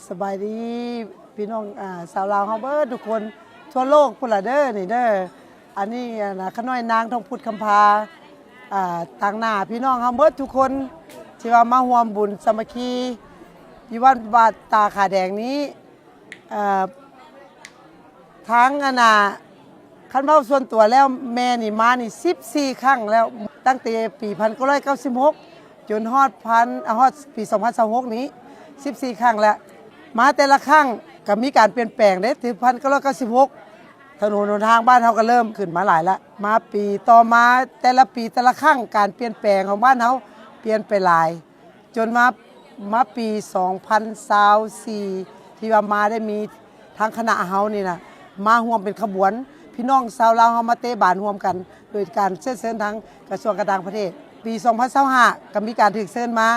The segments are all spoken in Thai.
สบายดีพี่น้องสาวลาวเฮาเบิดทุกคนทั่วโลกพุ่นล่ะเด้อนี่เด้ออันนี้นะขน้อยนางทองพุทธคำพาต่างหน้าพี่น้องเฮาเบิดทุกคนที่ว่ามาร่วมบุญสามัคคีอยู่วัดบาดตาขาแดงนี้ทั้งคันเว้าส่วนตัวแล้วแม่นี่มานี่14ครั้งแล้วตั้งแต่ปี1996จนฮอดปี2026นี้14ครั้งแล้วมาแต่ละครั้งก็มีการเปลี่ยนแปลงเด้ถึง1996ถนนหนทางบ้านเฮาก็เริ่มขึ้นมาหลายแล้วมาปีต่อมาแต่ละปีแต่ละครั้งการเปลี่ยนแปลงของบ้านเฮาเปลี่ยนไปหลายจนมาปี2024ที่ว่ามาได้มีทางคณะเฮานี่นะมาร่วมเป็นขบวนพี่น้องชาวลาวเฮามาเตะบานร่วมกันโดยการเชิญทางกระทรวงการต่างประเทศปี2025ก็มีการถูกเชิญมา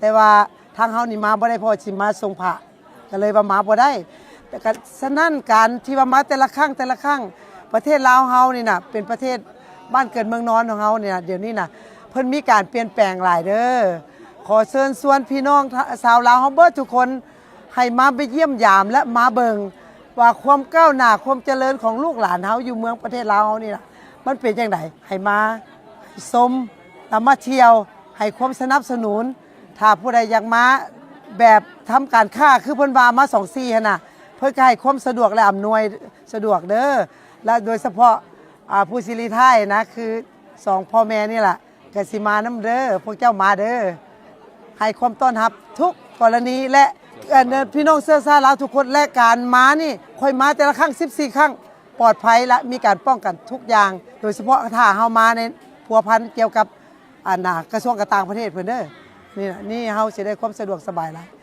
แต่ว่าทางเฮานี่มาบ่ได้เพราะสิมาส่งพระก็เลยว่ามาบ่ได้แต่ก็ฉะนั้นการที่ว่ามาแต่ละครั้งประเทศลาวเฮานี่น่ะเป็นประเทศบ้านเกิดเมืองนอนของเฮาเนี่ยเดี๋ยวนี้น่ะเพิ่นมีการเปลี่ยนแปลงหลายเด้อขอเชิญชวนพี่น้องชาวลาวเฮาเบิดทุกคนให้มาไปเยี่ยมยามและมาเบิ่งว่าความก้าวหน้าความเจริญของลูกหลานเฮาอยู่เมืองประเทศลาวเฮานี่น่ะมันเป็นจังไดให้มาชมแล้วมาเที่ยวให้ความสนับสนุนถ้าผู้ใดอยากมาแบบทำการค้าคือเพิ่นว่ามา24หั่นน่ะเพื่อให้ความสะดวกและอำนวยสะดวกเด้อและโดยเฉพาะผู้สิริไทยนะคือ2พ่อแม่นี่ล่ะก็สิมานำเด้อพวกเจ้ามาเด้อให้ความต้อนรับทุกกรณีและพี่น้องเสื้อซ่าลาวทุกคนและการมานี่ค่อยมาแต่ละครั้ง14ครั้งปลอดภัยและมีการป้องกันทุกอย่างโดยเฉพาะถ้าเฮามาในพัวพันเกี่ยวกับกระทรวงการต่างประเทศเพิ่นเด้อนี่เฮาสิได้ความสะดวกสบายหลาย